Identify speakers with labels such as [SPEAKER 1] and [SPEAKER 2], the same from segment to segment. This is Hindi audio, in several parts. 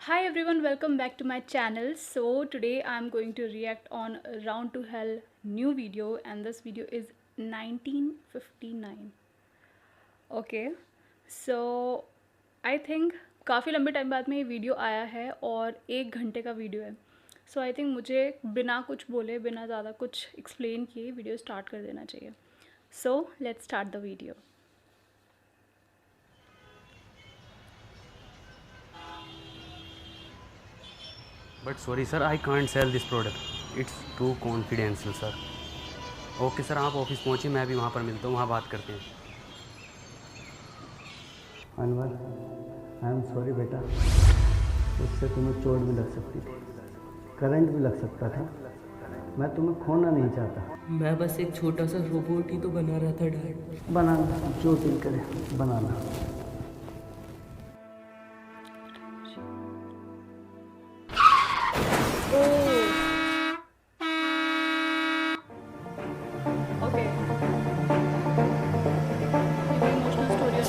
[SPEAKER 1] Hi everyone, welcome back to my channel. So today I'm going to react on Round to Hell new video, and this video is 1959. Okay, so I think काफ़ी लंबे टाइम बाद में ये वीडियो आया है और 1 घंटे का वीडियो है. सो आई थिंक मुझे बिना कुछ बोले, बिना ज़्यादा कुछ एक्सप्लेन किए वीडियो स्टार्ट कर देना चाहिए. So let's start the video.
[SPEAKER 2] But sorry sir, I can't sell this product. It's too confidential sir. Okay sir, आप ऑफिस पहुँचिए, मैं भी वहाँ पर मिलता हूँ, वहाँ बात करते हैं.
[SPEAKER 3] अनवर, आई एम सॉरी बेटा, उससे तुम्हें चोट भी लग सकती थी, करंट भी लग सकता था. मैं तुम्हें खोना नहीं चाहता.
[SPEAKER 4] मैं बस एक छोटा सा रोबोट ही तो बना रहा था डैड.
[SPEAKER 3] बनाना जो दिल करे बनाना.
[SPEAKER 1] ओके, इमोशनल स्टोरी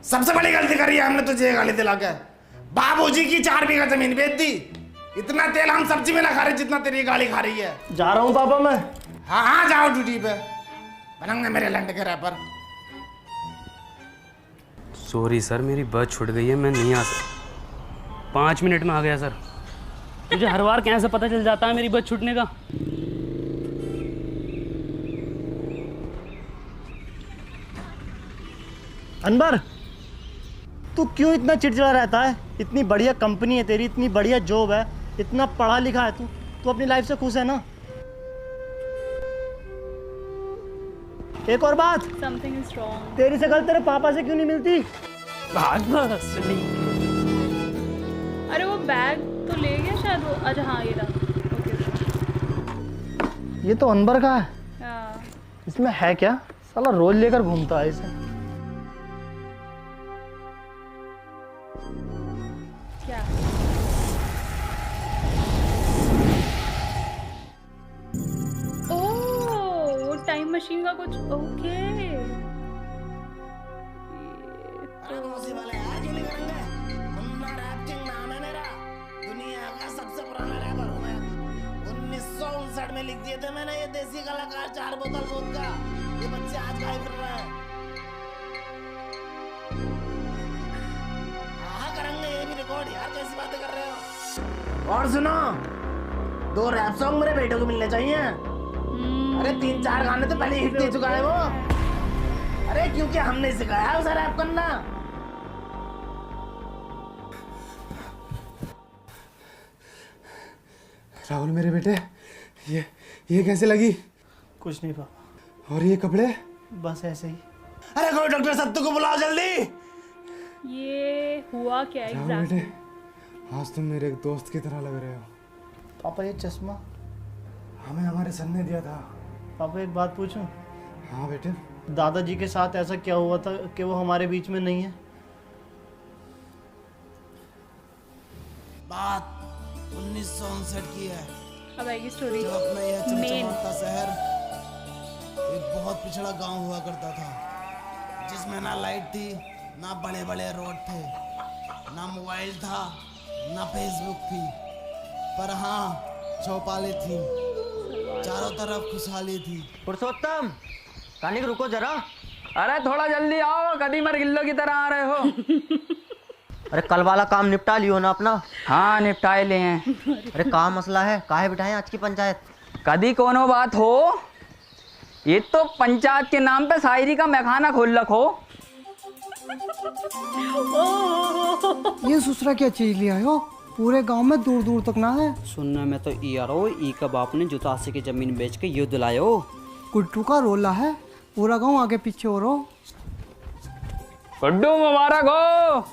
[SPEAKER 5] सबसे बड़ी गलती करी है हमने तुझे गाली दिला के. बाबूजी की 4 बीघा जमीन बेच दी. इतना तेल हम सब्जी में ना खा रहे जितना तेरी गाली खा रही है.
[SPEAKER 3] जा रहा हूँ पापा मैं.
[SPEAKER 5] हाँ जाओ ड्यूटी पे. बनंगे मेरे लंड के रैपर.
[SPEAKER 2] सॉरी सर, मेरी बस छूट गई है, मैं नहीं आ सकता. 5 मिनट में आ गया सर. मुझे हर बार कैसे पता चल जाता है मेरी बस छूटने का.
[SPEAKER 3] अनवर, तू क्यों इतना चिड़चिड़ा रहता है? इतनी बढ़िया कंपनी है तेरी, इतनी बढ़िया जॉब है, इतना पढ़ा लिखा है तू अपनी लाइफ से खुश है ना? एक और बात,
[SPEAKER 1] समथिंग इज रॉन्ग.
[SPEAKER 3] तेरी शक्ल तेरे पापा से क्यों नहीं मिलती?
[SPEAKER 1] अरे वो बैग तो ले गया शायद वो. अच्छा हाँ, ये रहा. ओके,
[SPEAKER 3] ये तो अनवर का है.
[SPEAKER 1] हाँ.
[SPEAKER 3] इसमें है क्या? साला रोज लेकर घूमता है इसे.
[SPEAKER 1] क्या? ओह, वो टाइम मशीन का कुछ. ओके,
[SPEAKER 5] अरे मौसी वाले यार क्यों नहीं करेंगे? मुन्ना रैप किंग नाम है मेरा. दुनिया का सबसे पुराना रैपर हूँ मैं. 1959 में लिख दिए थे मैंने ये देसी कलाकार 4 बोतल वोदका. ये बच्चे आज गाय फिर रहे हैं. हाँ करेंगे ये भी रिकॉर्ड. यार कैसी बातें कर रहे हो? और सुनो, 2 रैप सॉन्ग मेरे बेटे को मिलने चाहिए. अरे 3-4 गाने तो पहले हिट दे चुका है वो. अरे क्योंकि हमने सिखाया उसे रैप करना.
[SPEAKER 6] राहुल मेरे बेटे, ये कैसे लगी?
[SPEAKER 3] कुछ नहीं पापा,
[SPEAKER 6] और ये कपड़े?
[SPEAKER 3] बस ऐसे ही.
[SPEAKER 5] अरे कोई डॉक्टर सत्तू को बुलाओ जल्दी.
[SPEAKER 1] ये हुआ क्या
[SPEAKER 6] राहुल
[SPEAKER 1] एग्जैक्टली?
[SPEAKER 6] बेटे, आज तुम मेरे एक दोस्त की तरह लग रहे हो.
[SPEAKER 3] पापा ये चश्मा
[SPEAKER 6] हमें हमारे सन ने दिया था.
[SPEAKER 3] पापा एक बात पूछूं?
[SPEAKER 6] हाँ बेटे.
[SPEAKER 3] दादाजी के साथ ऐसा क्या हुआ था कि वो हमारे बीच में नहीं है?
[SPEAKER 5] बात 1959 की है.
[SPEAKER 1] अब आएगी स्टोरी.
[SPEAKER 5] जब अपना यह
[SPEAKER 1] मेन
[SPEAKER 5] चमचमाता शहर एक बहुत पिछड़ा गांव हुआ करता था, जिसमें ना लाइट थी, ना बड़े बड़े रोड थे, ना मोबाइल था, ना फेसबुक थी, पर हाँ चौपालें थी. चारों तरफ खुशहाली थी.
[SPEAKER 7] पुरुषोत्तम, कानिक रुको जरा.
[SPEAKER 4] अरे थोड़ा जल्दी आओ, कदी मर गिल्लो की तरह आ रहे हो.
[SPEAKER 7] अरे कल वाला काम निपटा लियो ना अपना.
[SPEAKER 4] हाँ निपटाए ले हैं.
[SPEAKER 7] अरे का मसला है, काहे बिठाए आज की पंचायत?
[SPEAKER 4] कदी कोनो बात हो, ये तो पंचायत के नाम पे शायरी का मैखाना खोल रखो.
[SPEAKER 8] ये ससुरा क्या चीज लिया हो? पूरे गांव में दूर दूर तक ना है.
[SPEAKER 7] सुनने में तो ई आ रहा हो, ई का बाप ने जुतासी की जमीन बेच के ये दिलायो.
[SPEAKER 8] कुट्टू का रोला है, पूरा गांव आगे पीछे हो रहा.
[SPEAKER 4] गुड्डू मुबारक हो.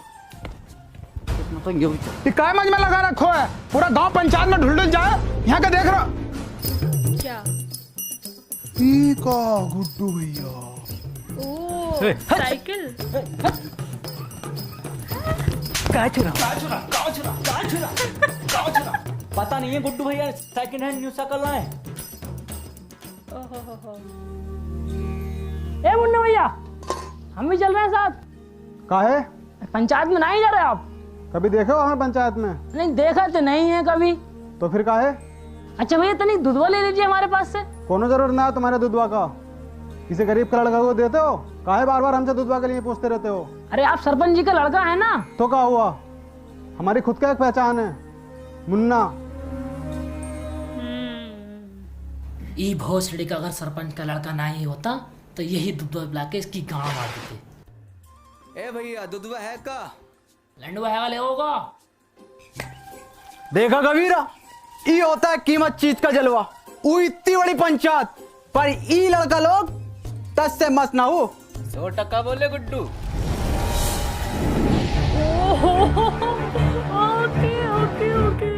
[SPEAKER 7] तो ये
[SPEAKER 8] काय मज में लगा रखो है, पूरा गांव पंचायत में ढुल जाए. यहाँ का देख रहा.
[SPEAKER 1] क्या?
[SPEAKER 6] ई का गुड्डू भैया।
[SPEAKER 1] ओ साइकिल।
[SPEAKER 9] पता नहीं है गुड्डू भैया सेकंड हैंड न्यू साइकिल लाए।
[SPEAKER 1] ओहो।
[SPEAKER 10] ए मुन्ना भैया, हम भी चल रहे हैं साथ।
[SPEAKER 6] काहे?
[SPEAKER 10] पंचायत में नहीं जा रहे आप?
[SPEAKER 6] कभी देखे हो हमें पंचायत में?
[SPEAKER 10] नहीं देखा तो नहीं है कभी।
[SPEAKER 6] तो फिर काहे?
[SPEAKER 10] अच्छा भैया तनिक दूधवा ले लीजिए हमारे पास से।
[SPEAKER 6] कोनो जरूरत ना है तुम्हारे दूधवा का। किसी गरीब का लड़का को देते हो? काहे बार बार हमसे दूधवा के लिए पूछते रहते हो?
[SPEAKER 10] अरे आप सरपंच जी का लड़का है ना।
[SPEAKER 6] तो क्या हुआ, हमारी खुद का एक पहचान है, मुन्ना।
[SPEAKER 11] ई भोसड़ी का अगर सरपंच का लड़का नहीं होता तो यही दुधवा बुला के इसकी गांव मार देते।
[SPEAKER 4] ए भैया दूधवा है का?
[SPEAKER 11] लंडवा है ले होगा।
[SPEAKER 4] देखा कबीरा, ई होता है कीमत चीज का जलवा। वो इतनी बड़ी पंचायत पर ई लड़का लोग 10 से मस्त ना हो। 100% बोले गुड्डू।
[SPEAKER 1] ओके।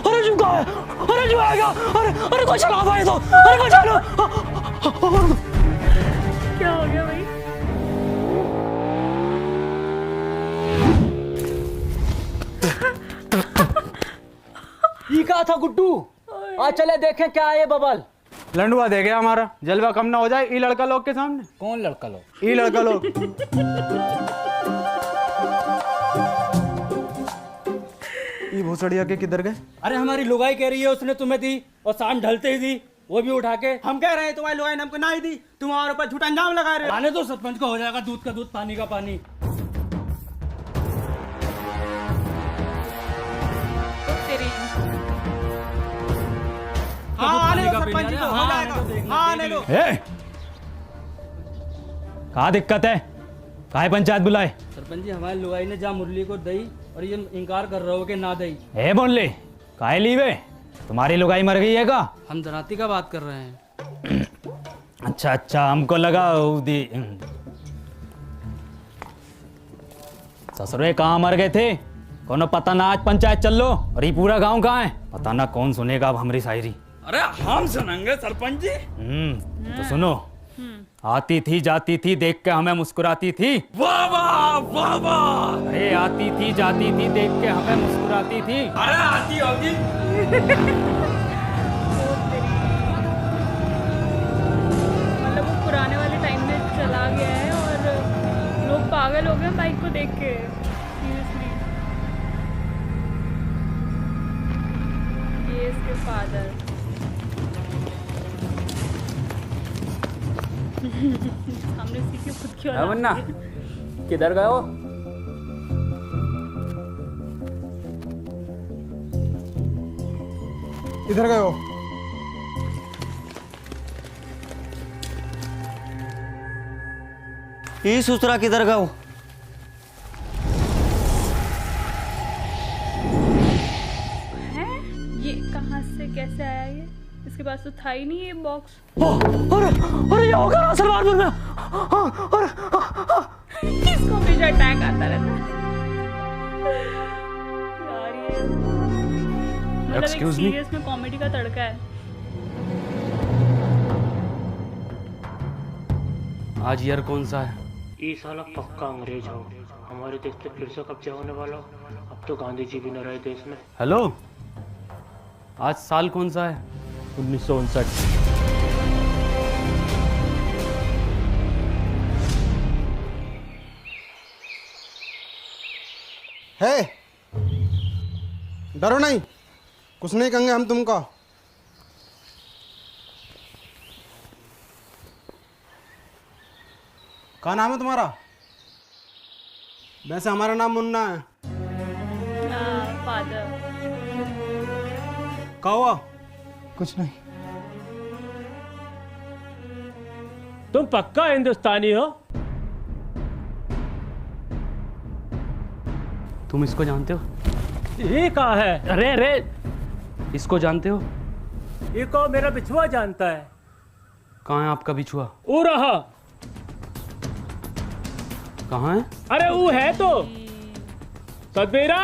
[SPEAKER 10] अरे झुका है, अरे जो आएगा, अरे कोई चला भाई तो, अरे कोई चलो।
[SPEAKER 1] क्या हो गया भाई?
[SPEAKER 9] ये कहा था गुड्डू? आज चले देखें क्या है ये बबल।
[SPEAKER 6] लंडुआ दे गया हमारा, जलवा कम ना हो जाए ई लड़का लोग के सामने।
[SPEAKER 9] कौन लड़का लोग?
[SPEAKER 6] ई लड़का लोग। ई भोसड़िया के किधर गए?
[SPEAKER 9] अरे हमारी लुगाई कह रही है उसने तुम्हें दी और शाम ढलते ही दी, वो भी उठा के। हम कह रहे हैं तुम्हारी लुगाई ने हमको नहीं दी, तुम हमारे ऊपर झूठा इल्जाम लगा रहे हो। आने दो, सरपंच का हो जाएगा दूध का दूध पानी का पानी।
[SPEAKER 12] कहा दिक्कत है? काहे पंचायत बुलाए?
[SPEAKER 9] सरपंच जी हमारी लुगाई ने जा मुरली को दई और ये इनकार कर रहे हो कि ना दई।
[SPEAKER 12] ए मुरली, काहे लीवे? तुम्हारी लुगाई मर गई है का?
[SPEAKER 9] हम धराती का बात कर रहे हैं।
[SPEAKER 12] अच्छा, हमको लगा ससुरे कहाँ मर गए थे? कोनो पता ना, आज पंचायत चल लो। और ये पूरा गांव कहाँ है? पता ना कौन सुनेगा अब हमारी शायरी।
[SPEAKER 9] अरे हम सुनेंगे सरपंच जी।
[SPEAKER 12] तो सुनो। आती थी जाती थी देख के हमें मुस्कुराती थी।
[SPEAKER 9] वाह वाह वाह वाह।
[SPEAKER 12] अरे आती थी जाती थी देख के हमें मुस्कुराती थी।
[SPEAKER 9] अरे आती होगी।
[SPEAKER 1] मतलब वो पुराने वाले टाइम में चला गया है और लोग पागल हो गए बाइक को देख के। सीरियसली ये इसके फादर। हमने सीखे खुद क्यों
[SPEAKER 4] है मुन्ना, किधर गए हो?
[SPEAKER 6] इधर गए हो?
[SPEAKER 7] ये ससुरा किधर गए हो?
[SPEAKER 1] हैं? ये कहाँ से कैसे आया ये? इसके पास तो था ही नहीं ये बॉक्स।
[SPEAKER 10] अरे ये होगा ना सलवारपुर में।
[SPEAKER 1] इसको हमेशा अटैक आता रहता है यार ये। मतलब एक सीरियस में कॉमेडी का तड़का है।
[SPEAKER 2] आज ईयर कौन सा है?
[SPEAKER 13] ये साला पक्का अंग्रेज हो। हमारे देश पे फिर से कब्जा होने वाला। अब तो गांधी जी भी न रहे देश में।
[SPEAKER 2] हेलो, आज साल कौन सा है?
[SPEAKER 13] 1959।
[SPEAKER 6] है, डरो नहीं, कुछ नहीं कहेंगे हम तुमको। क्या नाम है तुम्हारा? वैसे हमारा नाम मुन्ना है।
[SPEAKER 1] फादर।
[SPEAKER 6] क्या हुआ?
[SPEAKER 8] कुछ नहीं।
[SPEAKER 13] तुम पक्का हिंदुस्तानी हो?
[SPEAKER 2] तुम इसको जानते हो?
[SPEAKER 13] ये कहाँ है?
[SPEAKER 2] अरे इसको जानते हो?
[SPEAKER 13] ये को मेरा बिछुआ जानता है।
[SPEAKER 2] कहाँ है आपका बिछुआ?
[SPEAKER 13] वो रहा।
[SPEAKER 2] कहाँ है?
[SPEAKER 13] अरे वो है तो सदबीरा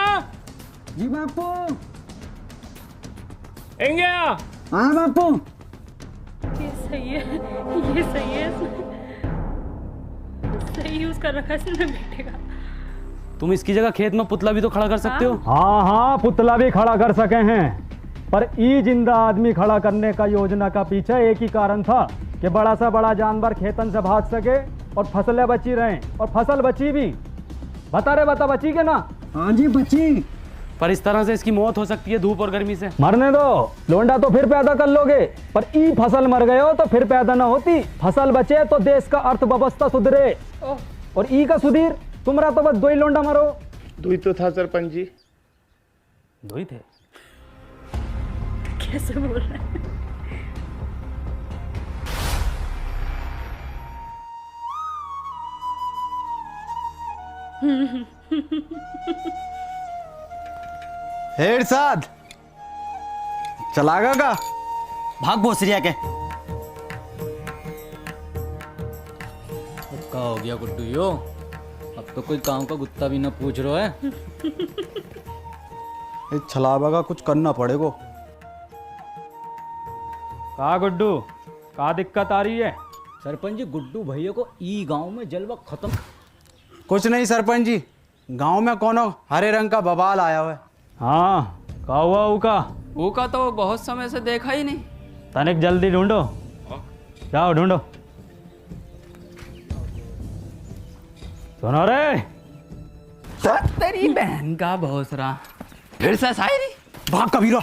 [SPEAKER 8] जी बापू।
[SPEAKER 13] इंगे
[SPEAKER 4] हाँ बापू।
[SPEAKER 1] ये सही है, ये सही है, सही यूज कर रखा है इसने बेटे का।
[SPEAKER 2] तुम इसकी जगह खेत में पुतला भी तो खड़ा कर सकते हो।
[SPEAKER 6] हाँ हाँ, पुतला भी खड़ा कर सके हैं, पर ई जिंदा आदमी खड़ा करने का योजना का पीछे एक ही कारण था कि बड़ा सा बड़ा जानवर खेतन से भाग सके और फसलें बची रहें, और फसल बची भी। बता बची के ना?
[SPEAKER 4] हाँ जी बची।
[SPEAKER 2] पर इस तरह से इसकी मौत हो सकती है धूप और गर्मी से।
[SPEAKER 6] मरने दो, लोंडा तो फिर पैदा कर लोगे, पर ई फसल मर गए हो तो फिर पैदा ना होती। फसल बचे तो देश का अर्थव्यवस्था सुधरे, और ई का सुधीर तुम्हारा तो बस 2 ही लोंडा मरो।
[SPEAKER 14] 2 ही तो था सरपंच जी।
[SPEAKER 2] 2 ही थे?
[SPEAKER 1] कैसे बोल रहे हैं?
[SPEAKER 4] इरशाद चलागा का भाग भोसरिया के।
[SPEAKER 12] क्या हो गया गुड्डू यो? अब तो कोई काम का गुत्ता भी ना पूछ रहा है।
[SPEAKER 4] छलावा का कुछ करना पड़ेगा।
[SPEAKER 6] का गुड्डू, का दिक्कत आ रही है?
[SPEAKER 12] सरपंच जी, गुड्डू भैया को ई गांव में जलवा खत्म।
[SPEAKER 4] कुछ नहीं सरपंच जी, गांव में कोनो हरे रंग का बवाल आया हुआ है।
[SPEAKER 6] हाँ, का हुआ
[SPEAKER 7] ऊका तो बहुत समय से देखा ही नहीं।
[SPEAKER 6] तनिक जल्दी ढूंढो, जाओ ढूंढो। सुनो रे,
[SPEAKER 7] तेरी बहन का भोसरा फिर से शायरी।
[SPEAKER 4] भाग कबीरा।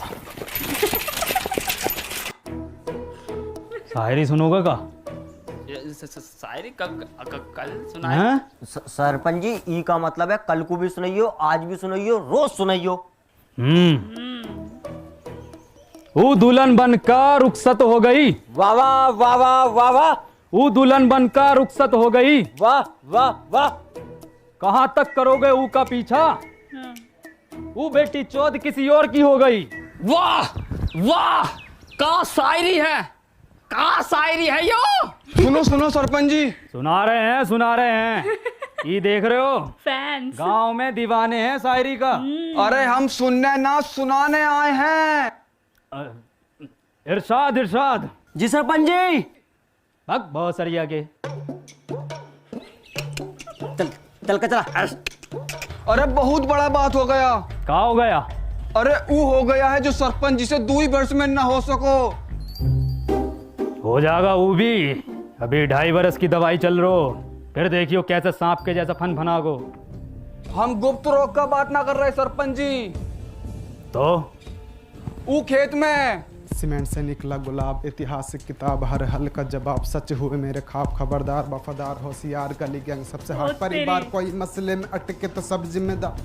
[SPEAKER 6] शायरी सुनोगा का?
[SPEAKER 7] शायरी कल सुनाए।
[SPEAKER 15] सरपंच जी, ई का मतलब है कल को भी सुनाइयो, आज भी सुनाइयो, रोज सुनाइयो।
[SPEAKER 6] वो दुल्हन बनकर रुखसत हो गई।
[SPEAKER 15] वाह वाह वाह वाह वाह वाह।
[SPEAKER 6] वो दुल्हन बनकर रुखसत हो गई।
[SPEAKER 15] वाह वाह वाह।
[SPEAKER 6] कहाँ तक करोगे ऊ का पीछा? वो बेटी चौथ किसी और की हो गई।
[SPEAKER 7] वाह वाह, का शायरी है, का शायरी है यो।
[SPEAKER 4] सुनो सुनो सरपंच जी,
[SPEAKER 6] सुना रहे हैं। ये देख रहे हो,
[SPEAKER 1] फैंस
[SPEAKER 6] गांव में दीवाने हैं शायरी का।
[SPEAKER 4] अरे हम सुनने ना सुनाने आए हैं।
[SPEAKER 6] इरशाद।
[SPEAKER 15] जी सरपंच जी।
[SPEAKER 6] भग बहुत सरिया के।
[SPEAKER 15] चल के चला।
[SPEAKER 4] अरे बहुत बड़ा बात हो गया।
[SPEAKER 6] क्या हो गया?
[SPEAKER 4] अरे वो हो गया है जो सरपंच जी से 2 ही वर्ष में ना हो सको।
[SPEAKER 6] हो जाएगा वो भी। अभी 2.5 बरस की दवाई चल रही, फिर देखियो कैसे सांप के जैसा फन गो।
[SPEAKER 4] हम गुप्त रोग का बात ना कर रहे सरपंच जी।
[SPEAKER 6] तो
[SPEAKER 4] वो खेत में
[SPEAKER 6] सीमेंट से निकला गुलाब, ऐतिहासिक किताब, हर हल का जवाब, सच हुए मेरे ख्वाब, खबरदार वफादार होशियार, गली गैंग सबसे हर परिवार, कोई मसले में अटके तो सब जिम्मेदार।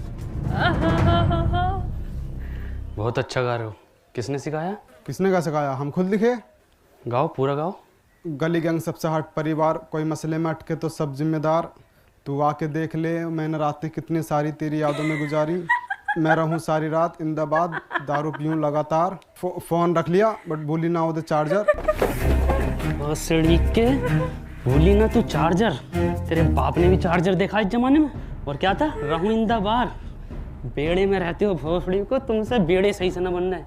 [SPEAKER 2] बहुत अच्छा गा रहे हो। किसने सिखाया?
[SPEAKER 6] किसने का सिखाया? हम खुद लिखे।
[SPEAKER 2] गाओ, पूरा गाओ।
[SPEAKER 6] गली गैंग सबसे हट परिवार, कोई मसले में अटके तो सब जिम्मेदार, तू आके देख ले मैंने रातें कितनी सारी तेरी यादों में गुजारी, मैं रहूं सारी रात इंदाबाद, दारू पीऊं लगातार, फोन रख लिया बट भूली ना उधर चार्जर।
[SPEAKER 2] के भूली ना तू चार्जर। तेरे बाप ने भी चार्जर देखा इस जमाने में। और क्या था? रहूं इंदाबाद। बेड़े में रहते हो भोसड़ी को, तुमसे बेड़े सही से ना बनना है।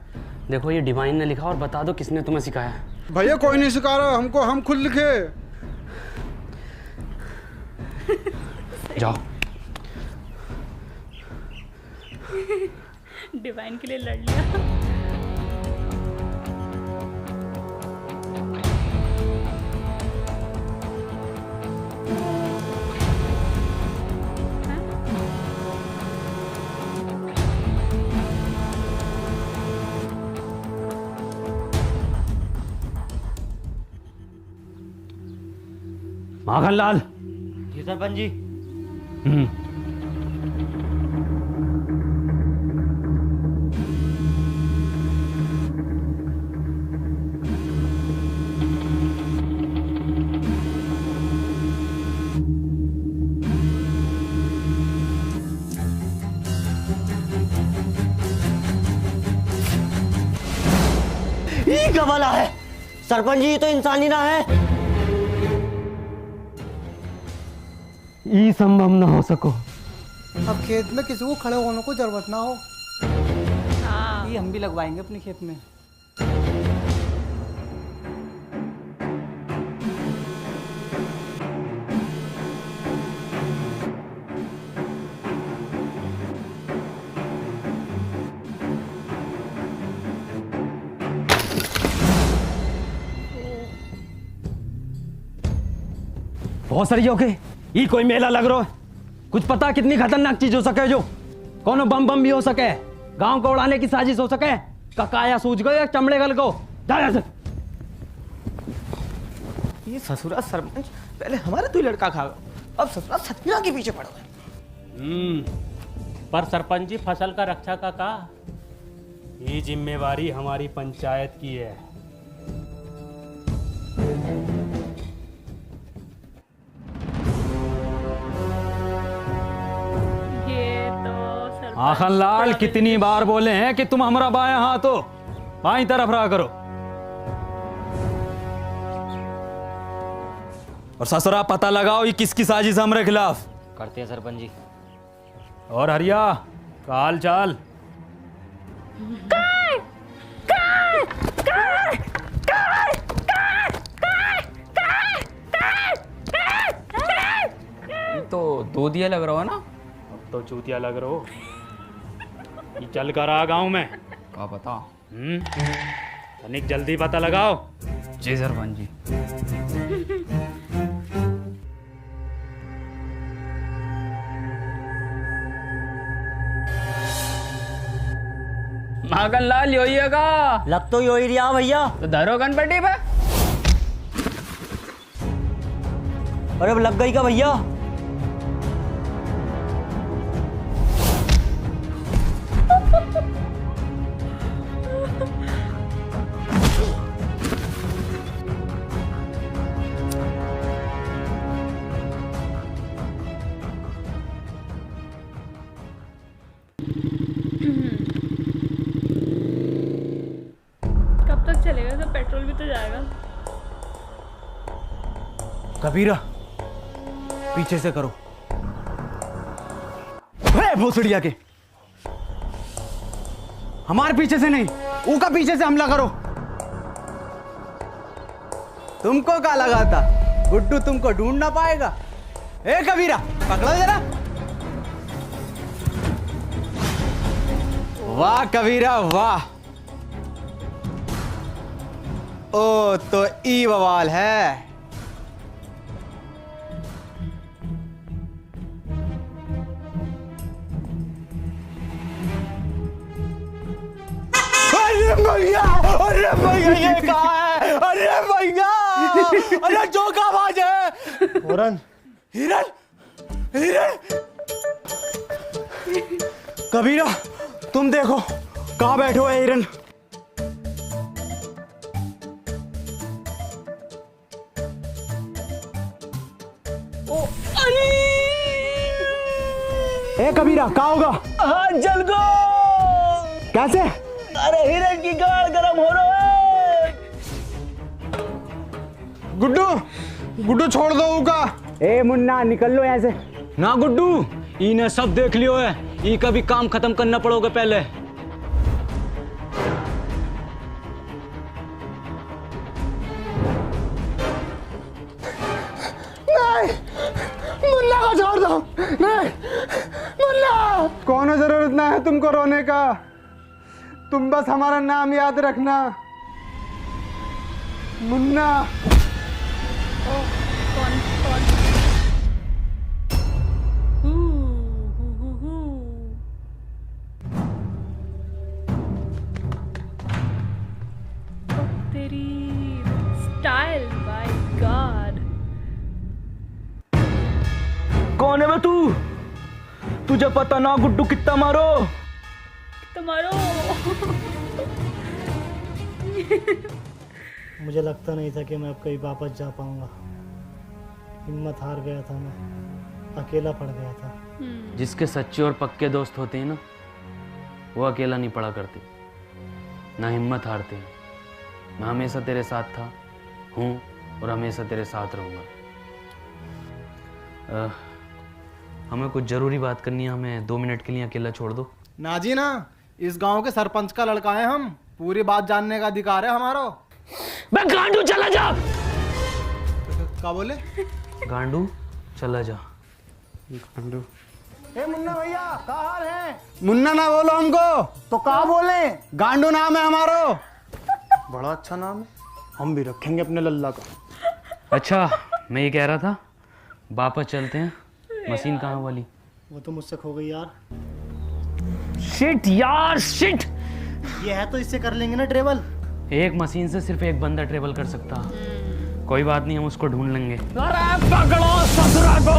[SPEAKER 2] देखो ये डिवाइन ने लिखा, और बता दो किसने तुम्हें सिखाया।
[SPEAKER 6] भैया कोई नहीं सिखा रहा हमको, हम खुद लिखे।
[SPEAKER 2] जाओ।
[SPEAKER 1] डिवाइन के लिए लड़ लिया।
[SPEAKER 6] माखनलाल।
[SPEAKER 15] जी सरपंच जी। ये क्या वाला है सरपंच जी? तो इंसानी ना है।
[SPEAKER 6] ये संभव ना हो सको।
[SPEAKER 8] अब खेत में किसी को खड़े होने को जरूरत ना हो।
[SPEAKER 7] ये हम भी लगवाएंगे अपने खेत में।
[SPEAKER 12] बहुत सारी हो के ये कोई मेला लग रहा है। कुछ पता कितनी खतरनाक चीज हो सके जो कोनो बम बम भी हो सके, गांव को उड़ाने की साजिश हो सके, ककाया सूझ गए चमड़े गल को। जा यहाँ से।
[SPEAKER 15] ये ससुरा सरपंच पहले हमारे तू लड़का खा, अब ससुरा सतमीरा के पीछे पड़ गए।
[SPEAKER 2] पर सरपंच जी फसल का रक्षा का ये जिम्मेवारी हमारी पंचायत की है।
[SPEAKER 1] ये तो
[SPEAKER 12] आखन लाल कितनी बार बोले हैं कि तुम हमारा बाएं हाथ हो, बाईं तरफ रहा करो। और ससुरा पता लगाओ ये किसकी साजिश हमारे खिलाफ।
[SPEAKER 2] करते हैं सरपंच जी।
[SPEAKER 12] और हरिया का हाल चाल?
[SPEAKER 2] तो दूधिया लग रहा है ना।
[SPEAKER 12] अब तो चूतिया लग रहा हो। ये चल कर आ गाँव में
[SPEAKER 2] क्या पता।
[SPEAKER 12] तनिक जल्दी पता लगाओ।
[SPEAKER 2] जी सरपंच जी।
[SPEAKER 7] मागन लाल योइएगा।
[SPEAKER 15] लग तो यो ही रिया भैया।
[SPEAKER 7] तो धरो गणपति पे।
[SPEAKER 15] अरे अब लग गई का भैया?
[SPEAKER 1] कब तक चलेगा? सब पेट्रोल भी तो जाएगा।
[SPEAKER 4] कबीरा पीछे से करो। भोसड़िया के हमारे पीछे से नहीं, ऊका पीछे से हमला करो। तुमको क्या लगा था गुड्डू तुमको ढूंढ ना पाएगा? ए कबीरा पकड़ो जरा। वाह कबीरा वाह। ओ तो ई बवाल है। अरे भैया ये कहाँ है? अरे भैया अरे जोकाबाज है। हिरन हिरन हिरन। कबीरा तुम देखो कहाँ बैठे हो हिरन। ए कबीरा कहाँ होगा?
[SPEAKER 10] हाँ जल गो।
[SPEAKER 4] कैसे?
[SPEAKER 10] अरे हिरन की गाड़ गरम हो रहा है।
[SPEAKER 6] गुड्डू गुड्डू छोड़ दो उका।
[SPEAKER 4] ए मुन्ना निकल लो यहाँ से।
[SPEAKER 12] ना गुड्डू इन्हें सब देख लियो है, ई का भी काम खत्म करना पड़ोगे पहले।
[SPEAKER 6] नहीं मुन्ना को छोड़ दो। नहीं मुन्ना। कौन जरूरत ना है तुमको रोने का, तुम बस हमारा नाम याद रखना मुन्ना।
[SPEAKER 1] कौन तेरी स्टाइल बाय गॉड।
[SPEAKER 10] कौन है मैं तू? तुझे पता ना गुड्डू कितना मारो?
[SPEAKER 1] तुम्हारो
[SPEAKER 8] मुझे लगता नहीं था कि मैं अब कहीं वापस जा पाऊंगा। हिम्मत हार गया था, मैं अकेला पड़ गया था।
[SPEAKER 2] जिसके सच्चे और पक्के दोस्त होते हैं ना, वो अकेला नहीं पड़ा करते, ना हिम्मत हारते। मैं हमेशा तेरे साथ था, हूँ और हमेशा तेरे साथ रहूँगा। हमें कुछ ज़रूरी बात करनी है, हमें 2 मिनट के लिए अकेला छोड़ दो।
[SPEAKER 6] ना जी ना, इस गांव के सरपंच का लड़का है हम, पूरी बात जानने का अधिकार है हमारा।
[SPEAKER 10] मैं गांडू चला जा।
[SPEAKER 6] क्या बोले?
[SPEAKER 2] गांडू चला जा।
[SPEAKER 6] गांडू
[SPEAKER 8] ए मुन्ना भैया क्या हाल है?
[SPEAKER 6] मुन्ना ना बोलो हमको
[SPEAKER 8] तो क्या बोले?
[SPEAKER 6] गांडू नाम है हमारो। बड़ा अच्छा नाम है, हम भी रखेंगे अपने लल्ला का।
[SPEAKER 2] अच्छा मैं ये कह रहा था, वापस चलते हैं। मशीन कहाँ वाली?
[SPEAKER 8] वो तो मुझसे खो गई यार।
[SPEAKER 2] शिट यार शिट।
[SPEAKER 8] ये है तो इससे कर लेंगे ना ट्रेवल।
[SPEAKER 2] एक मशीन से सिर्फ एक बंदा ट्रेवल कर सकता। कोई बात नहीं, हम उसको ढूंढ लेंगे।
[SPEAKER 7] अरे पकड़ो ससुरा को।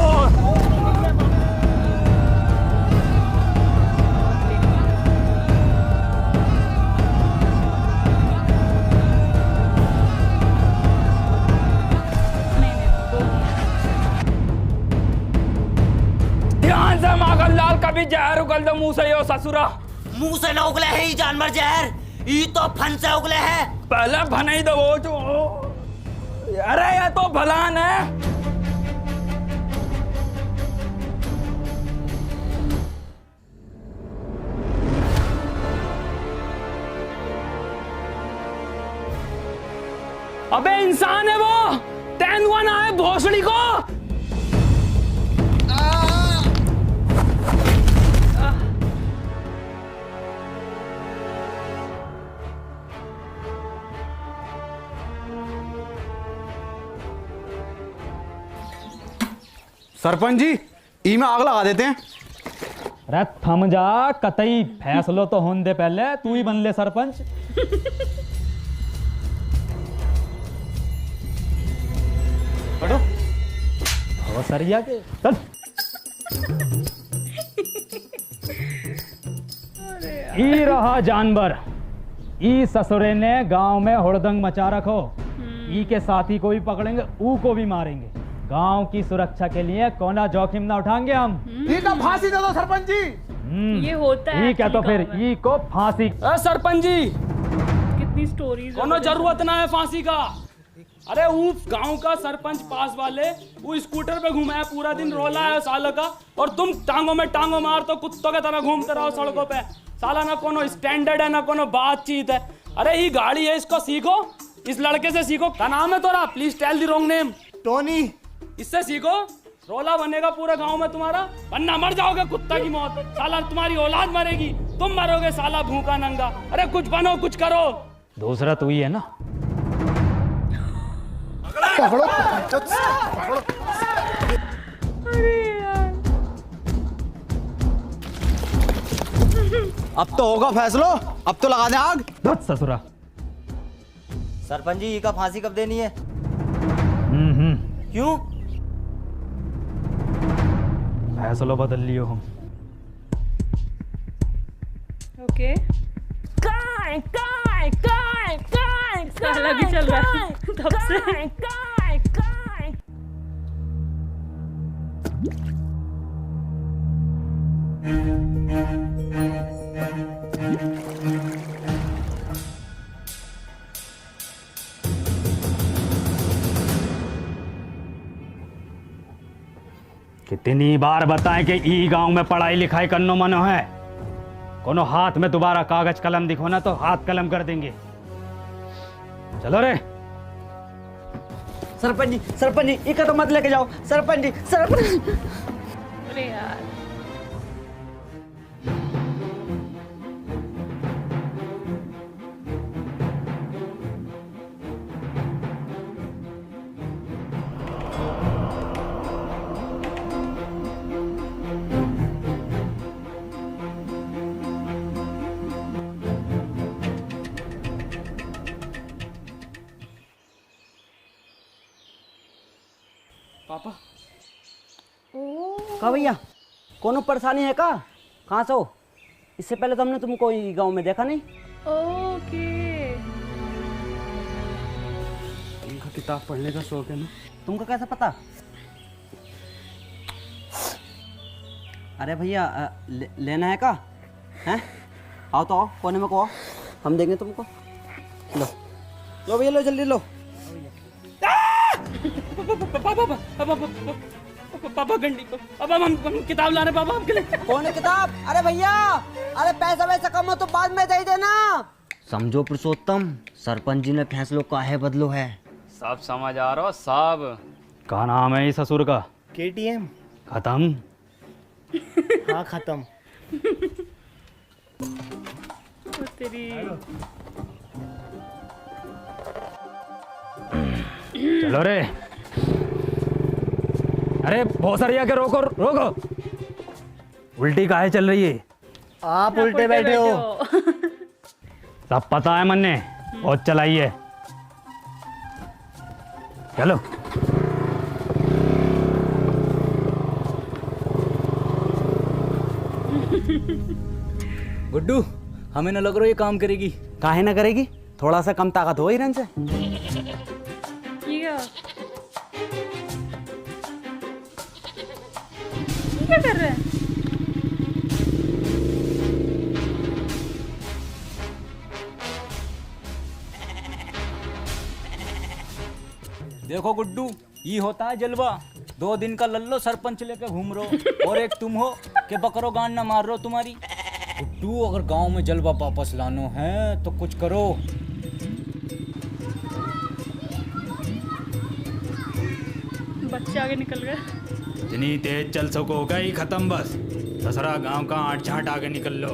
[SPEAKER 7] ध्यान से माखन लाल, कभी जहर उगल दो मुंह से यो ससुरा।
[SPEAKER 15] मुंह से न उगले है ये जानवर जहर, ये तो फन से उगले है।
[SPEAKER 7] पहले भन ही दो वो जो। अरे ये तो भलान है। अबे इंसान है वो, तेंदुआ ना है भोसड़ी को।
[SPEAKER 4] सरपंच जी, ई में आग लगा देते हैं।
[SPEAKER 12] अरे थम जा, कतई फैसलो तो होने दे, पहले तू ही बन ले सरपंच।
[SPEAKER 4] हटो।
[SPEAKER 12] वो सरिया के चल। ई रहा जानवर, ई ससुरे ने गांव में हुड़दंग मचा रखो। ई के साथी को भी पकड़ेंगे, ऊ को भी मारेंगे। गांव की सुरक्षा के लिए कोना जोखिम ना उठाएंगे हम।
[SPEAKER 4] ई का फांसी दे दो सरपंच जी।
[SPEAKER 1] ये होता है।
[SPEAKER 12] ई क्या तो फिर ई को फांसी।
[SPEAKER 7] सरपंच जी,
[SPEAKER 1] कितनी स्टोरीज।
[SPEAKER 7] कोनो जरूरत ना है फांसी का। अरे वो गांव का सरपंच पास वाले वो स्कूटर पे घूमा है पूरा दिन, रोला है साल का, और तुम टांगों में टांगों मार तो कुत्तों की तरह घूमते रहो सड़कों पे। साला ना कोनो स्टैंडर्ड है ना कोनो बातचीत है। अरे ये गाड़ी है, इसको सीखो, इस लड़के से सीखो। क्या नाम है तोरा? Please tell the wrong name.
[SPEAKER 8] Tony.
[SPEAKER 7] इससे सीखो, रोला बनेगा पूरा गांव में तुम्हारा, वरना मर जाओगे कुत्ता की मौत। साला तुम्हारी औलाद मरेगी, तुम मरोगे साला भूखा नंगा। अरे कुछ बनो, कुछ करो।
[SPEAKER 12] दूसरा तू ही है ना।
[SPEAKER 4] पकड़ो। अब तो होगा फैसलो, अब तो लगा दे आग।
[SPEAKER 12] धत ससुरा।
[SPEAKER 15] सरपंच जी, का फांसी कब देनी है? क्यों?
[SPEAKER 12] फैसलो बदल लियो हम।
[SPEAKER 1] ओके। अलग ही चल रहा है तब से।
[SPEAKER 12] कितनी बार बताएं कि ई गांव में पढ़ाई लिखाई करनो मनो है। कोनो हाथ में दोबारा कागज कलम दिखो ना तो हाथ कलम कर देंगे। चलो रे।
[SPEAKER 15] सरपंच जी, इका तो मत लेके जाओ। सरपंच जी, सरपंच।
[SPEAKER 1] अरे यार।
[SPEAKER 7] पापा।
[SPEAKER 15] का भैया, कोनो परेशानी है का? कहाँ से हो? इससे पहले तो हमने तुमको गांव में देखा नहीं।
[SPEAKER 1] ओके।
[SPEAKER 2] तुमको किताब पढ़ने का शौक है ना?
[SPEAKER 15] तुमको कैसे पता? अरे भैया, लेना है का? हैं? आओ तो आओ, कोने में को आओ, हम देंगे तुमको। लो भैया, लो जल्दी लो।
[SPEAKER 7] पापा गंडी, पापा हम किताब ला रहे पापा आपके लिए।
[SPEAKER 15] कौन है किताब? अरे भैया, अरे पैसा वैसा कम हो तो बाद में दे देना। समझो पुरुषोत्तम, सरपंच जी ने फैसलो काहे बदलो है।
[SPEAKER 2] सब समझ आ रहा सब।
[SPEAKER 12] क्या नाम है इस ससुर का?
[SPEAKER 8] KTM।
[SPEAKER 12] खत्म।
[SPEAKER 8] हाँ खत्म।
[SPEAKER 1] तेरी।
[SPEAKER 12] चलो रे। अरे भोसरिया के रोको रोको, उल्टी काहे चल रही है?
[SPEAKER 8] आप उल्टे बैठे हो।
[SPEAKER 12] सब पता है मन्ने, और चलाइए चलो।
[SPEAKER 15] गुड्डू, हमें न लग रहा ये काम करेगी। काहे ना करेगी, थोड़ा सा कम ताकत हो हिरन से।
[SPEAKER 1] क्या कर रहे हैं?
[SPEAKER 15] देखो गुड्डू, ये होता है जलवा। 2 दिन का लल्लो सरपंच लेके घूम रहो, और एक तुम हो कि बकरो गान ना मार रहो तुम्हारी। गुड्डू, अगर गांव में जलवा वापस लानो है तो कुछ करो।
[SPEAKER 1] बच्चे आगे निकल गए।
[SPEAKER 12] जितनी तेज चल सकोगा ही खत्म बस। ससरा गांव का आठ झाट आगे निकल लो।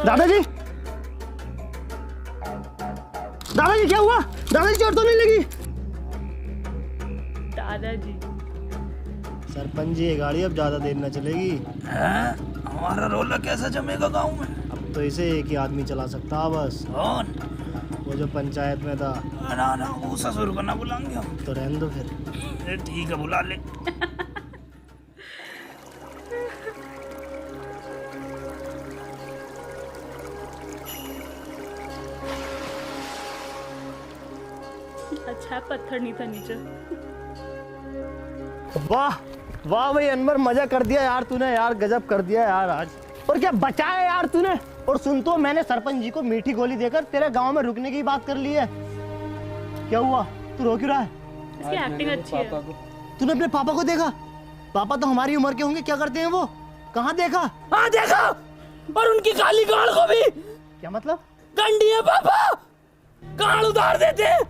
[SPEAKER 8] दादाजी, दादाजी क्या हुआ? दादाजी चोट तो नहीं लगी?
[SPEAKER 1] दादाजी,
[SPEAKER 8] सरपंच जी, ये गाड़ी अब ज्यादा देर न चलेगी।
[SPEAKER 9] हमारा रोला कैसा जमेगा गांव में?
[SPEAKER 8] अब तो इसे एक ही आदमी चला सकता है बस।
[SPEAKER 9] कौन?
[SPEAKER 8] वो जो पंचायत में था।
[SPEAKER 9] ना ना, वो ससुर को ना बुलाएंगे हम।
[SPEAKER 8] तो रहने दो फिर।
[SPEAKER 9] ठीक है, बुला ले।
[SPEAKER 1] अच्छा पत्थर नहीं था नीचे।
[SPEAKER 8] वाह वाह भाई अनवर, मजा कर दिया यार तूने, यार गजब कर दिया यार आज। और क्या बचाया यार तूने। और सुन तो, मैंने सरपंच जी को मीठी गोली देकर तेरे गांव में रुकने की बात कर ली है। क्या हुआ, तू रो क्यों रहा है?
[SPEAKER 1] इसकी एक्टिंग अच्छी है।
[SPEAKER 8] तूने अपने पापा को देखा? पापा तो हमारी उम्र के होंगे, क्या करते हैं वो? कहाँ देखा?
[SPEAKER 9] हाँ देखा, और उनकी काली गाड़ को भी।
[SPEAKER 8] क्या मतलब?
[SPEAKER 9] गंडी है पापा, गाड़ उतार देते हैं।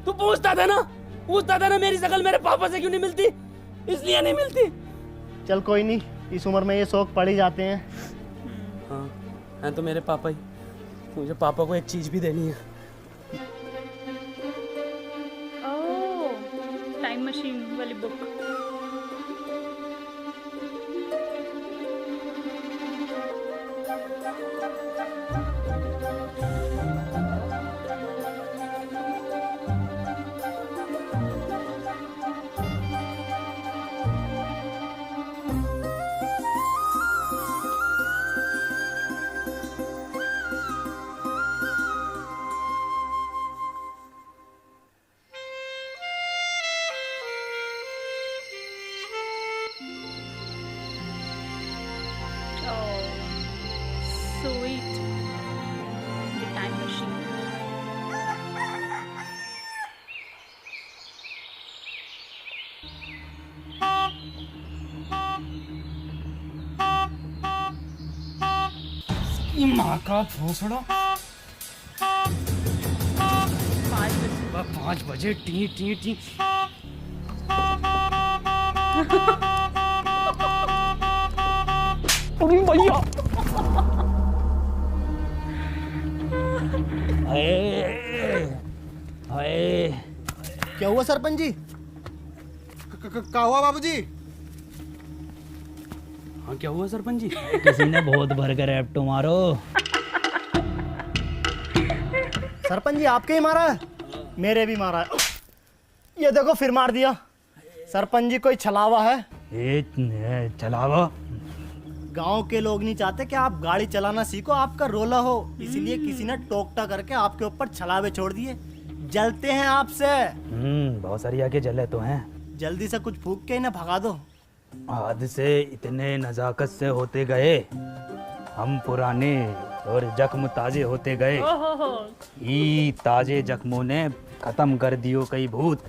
[SPEAKER 9] तू पूछता था ना मेरी शकल मेरे पापा से क्यों नहीं मिलती? इसलिए नहीं मिलती।
[SPEAKER 8] चल कोई नहीं, इस उम्र में ये शौक पड़ ही जाते हैं।
[SPEAKER 7] हाँ, हैं तो मेरे पापा ही। मुझे पापा को एक चीज भी देनी है।
[SPEAKER 1] ओह, टाइम मशीन वाली book. Sweet. The time machine.
[SPEAKER 7] माँ का भोसड़ा। 5 बजे टी टी टी। भैया,
[SPEAKER 8] क्या हुआ सरपंच जी?
[SPEAKER 6] क्या हुआ बाबूजी?
[SPEAKER 7] हाँ क्या हुआ सरपंच जी?
[SPEAKER 15] किसी ने बहुत भर कर रैप्टो मारो।
[SPEAKER 8] सरपंच जी आपके ही मारा है? मेरे भी मारा है। ये देखो फिर मार दिया। सरपंच जी कोई छलावा है?
[SPEAKER 12] चलावा?
[SPEAKER 8] गांव के लोग नहीं चाहते कि आप गाड़ी चलाना सीखो, आपका रोला हो, इसलिए किसी ने टोकटा करके आपके ऊपर छलावे छोड़ दिए। जलते हैं आपसे।
[SPEAKER 12] बहुत सरिया के जले तो हैं।
[SPEAKER 8] जल्दी से कुछ फूक के इन्हें भगा दो।
[SPEAKER 12] आज से इतने नजाकत से होते गए हम पुराने, और जख्म ताजे होते गए। ई ताजे जख्मों ने खत्म कर दियो कई भूत,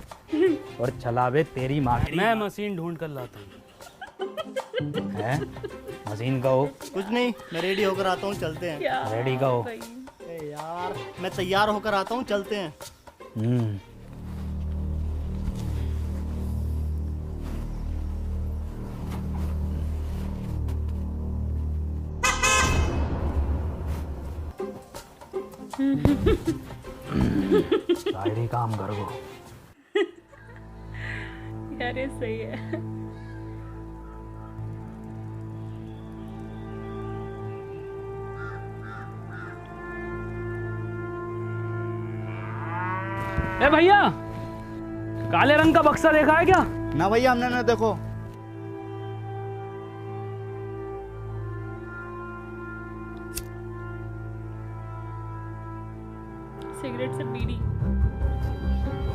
[SPEAKER 12] और छलावे तेरी माँ की।
[SPEAKER 7] मैं मशीन ढूंढ कर लाता हूँ।
[SPEAKER 12] है मशीन का हो?
[SPEAKER 8] कुछ नहीं, मैं रेडी होकर आता हूँ, चलते हैं।
[SPEAKER 12] रेडी का हो?
[SPEAKER 8] यार मैं तैयार होकर आता हूँ, चलते हैं।
[SPEAKER 12] शायरी काम कर गो।
[SPEAKER 1] यार ये सही है।
[SPEAKER 7] ए भैया, काले रंग का बक्सा देखा है क्या?
[SPEAKER 4] ना भैया, हमने ना देखो।
[SPEAKER 1] सिगरेट से बीड़ी।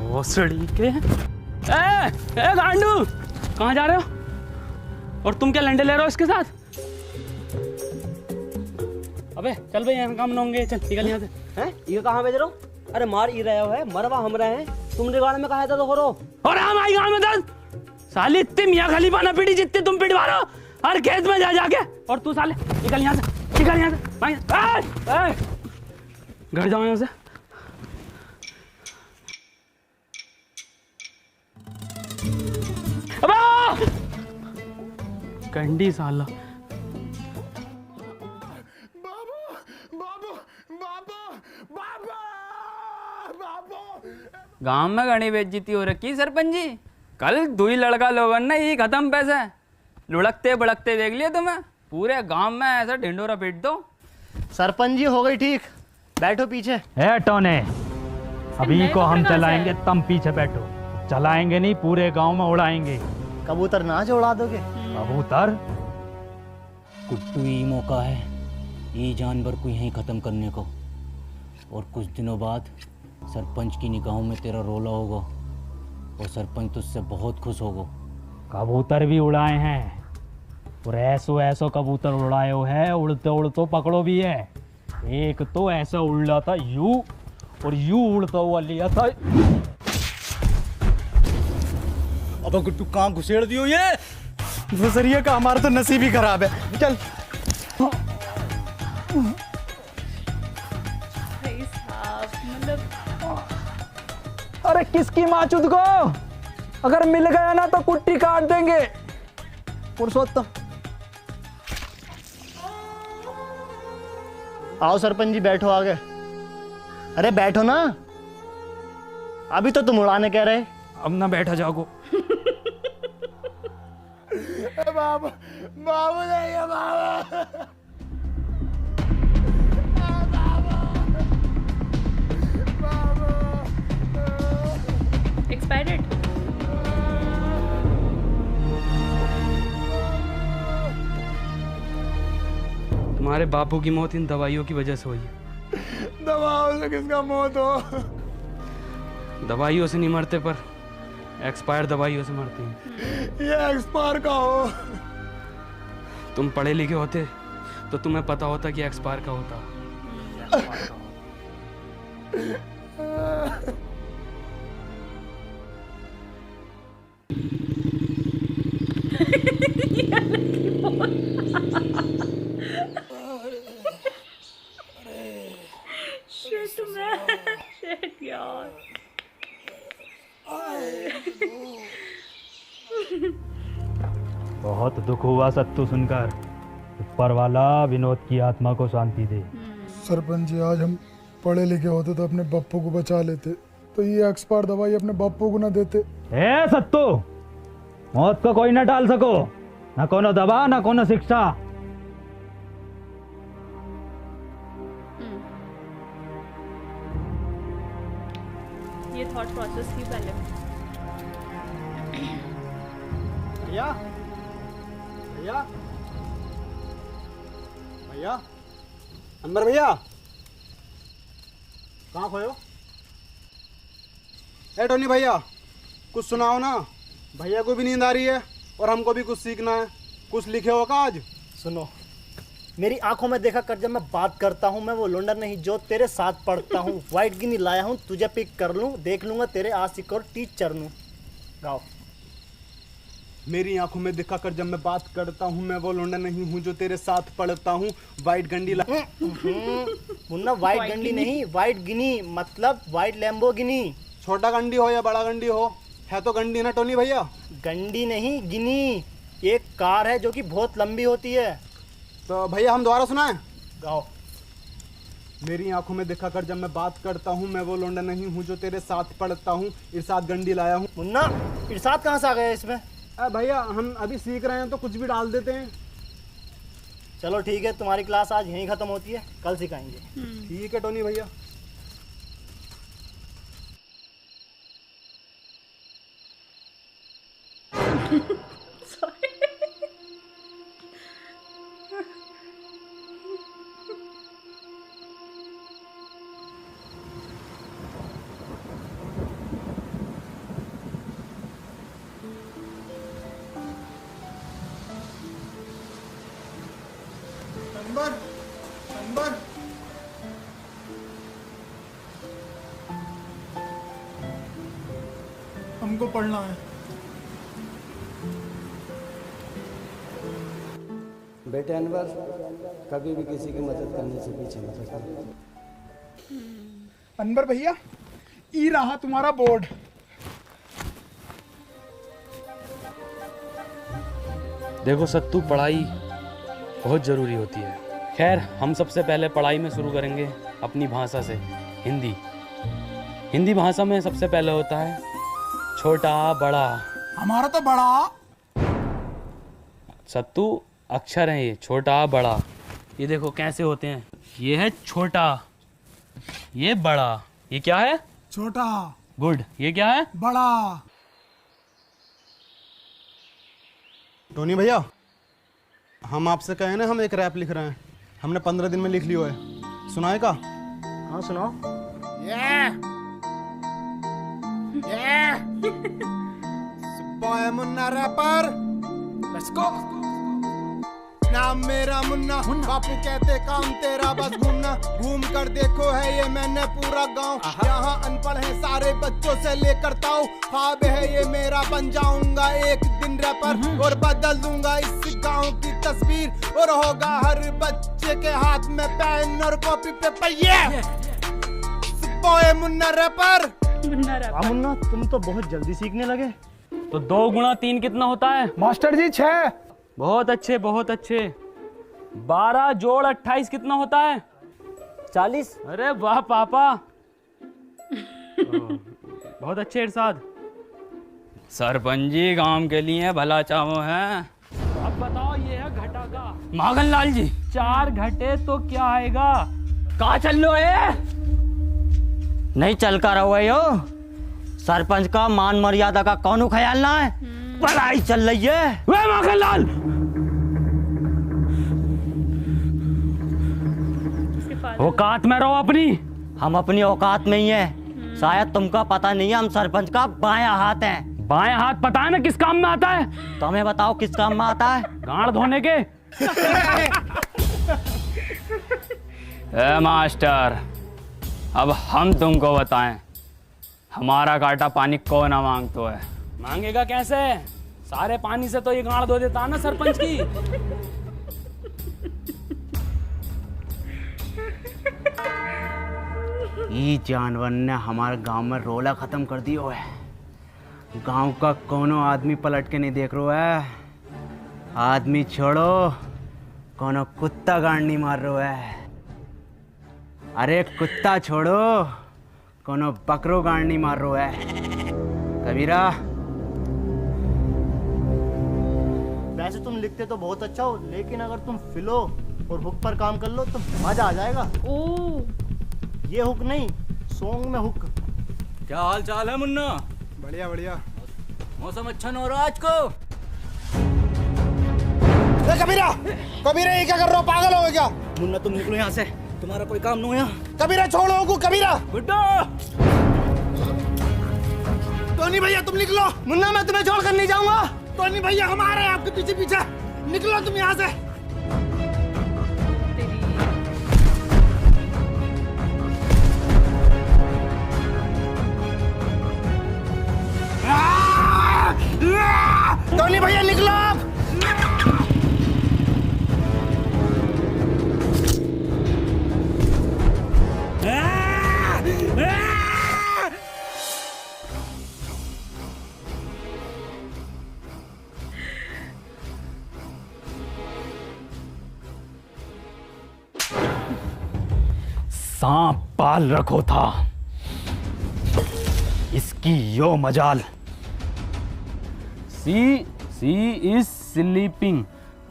[SPEAKER 7] भोसड़ी के। ए गांडू, कहाँ जा रहे हो? और तुम क्या लंडे ले रहे हो इसके साथ? अबे चल भाई, यहाँ काम न होंगे, चल निकल यहाँ से।
[SPEAKER 2] हैं? ये कहाँ भेज रहे हो? अरे मार ही रहे हो है, मरवा हम रहे हैं। तुमने गाड़ में कहा था तो करो।
[SPEAKER 7] और हम आई गाँव में 10 साली इतनी मियाँ खलीफा ना पीटी जितनी तुम पिटवा रहे हो हर खेत में जा जाके। और तू साले निकल यहाँ से, निकल यहाँ से। घर जाओ यहाँ से। कंडी साला।
[SPEAKER 16] गांव में घनी बेइज्जती हो रखी सरपंच जी। कल दुई लड़का लोगन ने ये खत्म पैसे लुढ़कते बड़कते देख लिया तुम्हें। पूरे गांव में ऐसा ढिंडोरा पीट दो।
[SPEAKER 8] सरपंच जी हो गई ठीक, बैठो पीछे।
[SPEAKER 12] है टोने, अभी को हम चलाएंगे, तुम पीछे बैठो। चलाएंगे नहीं, पूरे गांव में उड़ाएंगे।
[SPEAKER 8] कबूतर नाच उड़ा दोगे?
[SPEAKER 12] कबूतर?
[SPEAKER 15] कुट्टू ही मौका है ये जानवर को यहीं ख़त्म करने को। और कुछ दिनों बाद सरपंच की निगाहों में तेरा रोला होगा और सरपंच तुझसे बहुत खुश होगा।
[SPEAKER 12] कबूतर भी उड़ाए हैं और ऐसो कबूतर उड़ाए हो है, उड़ते उड़ते पकड़ो भी है। एक तो ऐसा उड़ रहा था यूं और यूं उड़ता हुआ लिया था।
[SPEAKER 8] अब गुट्टू कहाँ घुसेड़ दियो ये?
[SPEAKER 4] भुसरिया का हमारा तो नसीब ही खराब है। चल।
[SPEAKER 10] अरे किसकी माचुद को? अगर मिल गया ना तो कुट्टी काट देंगे।
[SPEAKER 4] पुरुषोत्तम,
[SPEAKER 8] आओ सरपंच जी बैठो आगे। अरे बैठो ना, अभी तो तुम उड़ाने कह रहे।
[SPEAKER 7] अब ना बैठा जाओ।
[SPEAKER 5] बाबू बाबू नहीं है बाबू।
[SPEAKER 1] एक्सपायर्ड।
[SPEAKER 7] तुम्हारे बापू की मौत इन दवाइयों की वजह से हुई है।
[SPEAKER 5] दवाओं से किसका मौत हो?
[SPEAKER 7] दवाइयों से नहीं मरते, पर एक्सपायर दवाइयों से मरते हैं।
[SPEAKER 5] ये एक्सपायर का हो।
[SPEAKER 7] तुम पढ़े लिखे होते तो तुम्हें पता होता कि एक्सपायर का होता।
[SPEAKER 1] शिट यार।
[SPEAKER 12] बहुत दुख हुआ सत्तू सुनकर। ऊपर वाला विनोद की आत्मा को शांति दे।
[SPEAKER 6] सरपंच जी, आज हम पढ़े लिखे होते तो अपने बापू को बचा लेते, तो ये एक्सपायर दवाई अपने बापू को ना देते।
[SPEAKER 12] ए सत्तू, मौत को कोई ना टाल सको, ना कोनो दवा ना कोनो शिक्षा।
[SPEAKER 1] ये थॉट प्रोसेस ही पहले।
[SPEAKER 4] भैया भैया भैया, अंबर भैया, कहाँ खोयो? ए टोनी भैया, कुछ सुनाओ ना। भैया को भी नींद आ रही है और हमको भी कुछ सीखना है। कुछ लिखे हो का आज?
[SPEAKER 8] सुनो, मेरी आंखों में देखा कर, जब मैं बात करता हूँ मैं वो लोंडा नहीं जो तेरे साथ पढ़ता हूँ। व्हाइट गिनी लाया हूँ, तुझे पिक कर लूँ, देख लूंगा तेरे आशिक और टीचर नू। गाओ।
[SPEAKER 4] मेरी आंखों में दिखा कर जब मैं बात करता हूँ मैं वो लोंडा नहीं हूँ जो तेरे साथ पढ़ता हूँ। व्हाइट गंडी
[SPEAKER 8] मुन्ना, व्हाइट गंडी नहीं, व्हाइट गिनी मतलब व्हाइट लैम्बोर्गिनी।
[SPEAKER 4] छोटा गंडी हो या बड़ा गंडी हो, है तो गंडी ना टोनी भैया।
[SPEAKER 8] गंडी नहीं, गिनी एक कार है जो कि बहुत लंबी होती है।
[SPEAKER 4] तो भैया हम दोबारा सुनाएं?
[SPEAKER 8] गाओ।
[SPEAKER 6] मेरी आंखों में देखा कर, जब मैं बात करता हूँ मैं वो लौंडा नहीं हूँ जो तेरे साथ पढ़ता हूँ। इरशाद गंडी लाया हूँ।
[SPEAKER 8] मुन्ना, इरशाद कहाँ से आ गया इसमें?
[SPEAKER 6] भैया हम अभी सीख रहे हैं तो कुछ भी डाल देते हैं।
[SPEAKER 8] चलो ठीक है, तुम्हारी क्लास आज यहीं खत्म होती है, कल सिखाएंगे।
[SPEAKER 6] ठीक है टोनी भैया।
[SPEAKER 5] नंबर हमको पढ़ना है।
[SPEAKER 3] बेटे अनवर, कभी भी किसी की मदद करने से पीछे मत हटना।
[SPEAKER 5] अनवर भैया, ई रहा तुम्हारा बोर्ड।
[SPEAKER 7] देखो सत्तू, पढ़ाई बहुत ज़रूरी होती है। खैर, हम सबसे पहले पढ़ाई में शुरू करेंगे अपनी भाषा से, हिंदी। हिंदी भाषा में सबसे पहले होता है छोटा बड़ा।
[SPEAKER 5] हमारा तो बड़ा।
[SPEAKER 7] सत्तू अक्षर हैं ये, छोटा बड़ा। ये देखो कैसे होते हैं। ये है छोटा, ये बड़ा। ये क्या है?
[SPEAKER 5] छोटा।
[SPEAKER 7] गुड। ये क्या है?
[SPEAKER 5] बड़ा।
[SPEAKER 6] टोनी भैया, हम आपसे कहे ना, हम एक रैप लिख रहे हैं। हमने 15 दिन में लिख लियो है। सुनाए का?
[SPEAKER 8] हाँ सुनाओ।
[SPEAKER 5] Boy Munna rapper, let's go. नाम मेरा मुन्ना, बापू कहते काम तेरा बस घूमना। घूम कर देखो है ये मैंने पूरा गांव। यहाँ अनपढ़ है सारे बच्चों से लेकर ताऊ। ख्वाब है ये मेरा, बन जाऊंगा एक दिन रैपर और बदल दूंगा इस गांव की तस्वीर। और होगा हर बच्चे के हाथ में पेन और कॉपी पेपर। ये बॉय मुन्ना रैपर।
[SPEAKER 8] मुन्ना, तुम तो बहुत जल्दी सीखने लगे।
[SPEAKER 7] तो 2 गुणा 3 कितना होता है?
[SPEAKER 5] मास्टर जी 6।
[SPEAKER 7] बहुत अच्छे, बहुत अच्छे। 12 जोड़ 28 कितना होता है?
[SPEAKER 8] 40।
[SPEAKER 7] अरे वाह पापा। बहुत अच्छे इरशाद। सरपंच जी गांव के लिए भला चाहो है। अब बताओ, ये है घटा का। मागन लाल जी, 4 घटे तो क्या आएगा? कहाँ चल लो है?
[SPEAKER 15] नहीं चल कर रहा है यो। सरपंच का मान मर्यादा का कौन ख्याल ना है? पढ़ाई चल रही है।
[SPEAKER 7] वे माखन लाल, औकात में रहो अपनी।
[SPEAKER 15] हम अपनी औकात में ही है। शायद तुमका पता नहीं है, हम सरपंच का बायां हाथ हैं।
[SPEAKER 7] बायां हाथ पता है ना किस काम में आता है?
[SPEAKER 15] तुम्हें बताओ किस काम में आता है?
[SPEAKER 7] गांड धोने के। ए मास्टर, अब हम तुमको बताएं, हमारा काटा पानी कौन ना मांगतो है? मांगेगा कैसे? सारे पानी से तो ये गांड धो देता ना सरपंच की।
[SPEAKER 4] ये जानवर ने हमारे गांव में रोला खत्म कर दियो है। गांव का कोनो आदमी पलट के नहीं देख रहा है। आदमी छोड़ो, कोनो कुत्ता गांड नहीं मार रहा है। अरे कुत्ता छोड़ो, कोनो बकरो गांड नहीं मार रहा है। कबीरा,
[SPEAKER 8] वैसे तुम लिखते तो बहुत अच्छा हो, लेकिन अगर तुम फिलो और हुक पर काम कर लो तो मजा आ जाएगा। ये हुक नहीं, सॉन्ग में हुक।
[SPEAKER 16] क्या हाल चाल है मुन्ना?
[SPEAKER 6] बढ़िया बढ़िया।
[SPEAKER 16] मौसम अच्छा न हो रहा आज को।
[SPEAKER 5] कबीरा, कबीरा ये क्या कर रहे हो? पागल हो क्या?
[SPEAKER 8] मुन्ना तुम निकलो यहाँ से, तुम्हारा कोई काम नहीं है यहाँ।
[SPEAKER 5] कबीरा छोड़ो को। कबीरा,
[SPEAKER 16] बुड्ढा।
[SPEAKER 5] टोनी भैया तुम निकलो।
[SPEAKER 8] मुन्ना मैं तुम्हें छोड़कर नहीं जाऊंगा।
[SPEAKER 5] टोनी भैया हम आ रहे हैं आपके पीछे पीछे। निकलो तुम यहाँ से। टोनी भैया निकलो आप।
[SPEAKER 12] सांप पाल रखो था, इसकी यो मजाल।
[SPEAKER 7] सी इज स्लीपिंग।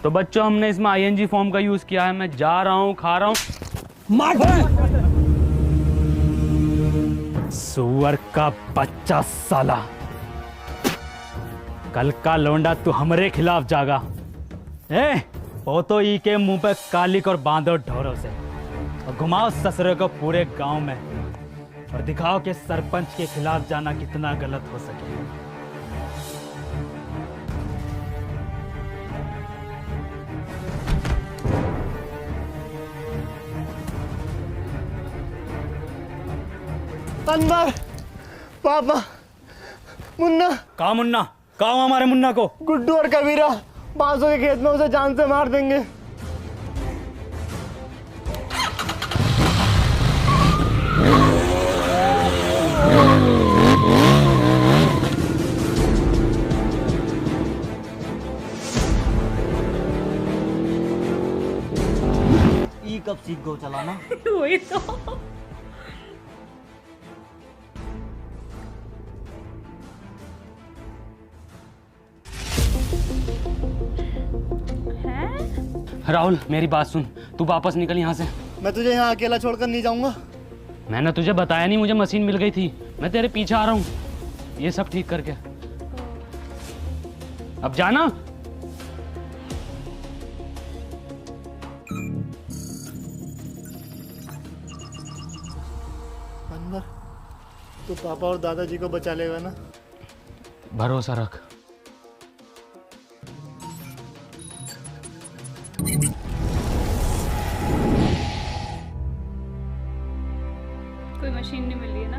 [SPEAKER 7] तो बच्चों हमने इसमें आईएनजी फॉर्म का यूज किया है। मैं जा रहा हूँ, खा रहा हूँ।
[SPEAKER 12] सुअर का बच्चा साला, कल का लौंडा तू हमरे खिलाफ जागा। वो तो ई के मुंह पे कालिक और बांधो ढोरों से, और घुमाओ ससुरे को पूरे गांव में, और दिखाओ कि सरपंच के खिलाफ जाना कितना गलत हो सके।
[SPEAKER 8] अनवर, पापा, मुन्ना।
[SPEAKER 12] कहा मुन्ना? कहा हमारे मुन्ना को?
[SPEAKER 8] गुड्डू और कबीरा बांसों के खेत में उसे जान से मार देंगे।
[SPEAKER 10] ई कब सीख गो चलाना?
[SPEAKER 1] वही तो।
[SPEAKER 2] राहुल मेरी बात सुन, तू वापस निकल यहाँ से।
[SPEAKER 8] मैं तुझे यहाँ अकेला छोड़कर नहीं जाऊंगा।
[SPEAKER 2] मैंने तुझे बताया नहीं, मुझे मशीन मिल गई थी, मैं तेरे पीछे आ रहा हूँ ये सब ठीक करके। अब जाना।
[SPEAKER 8] अनवर, तू पापा और दादाजी को बचा लेगा ना?
[SPEAKER 2] भरोसा रख।
[SPEAKER 1] कोई मशीन नहीं मिली है ना?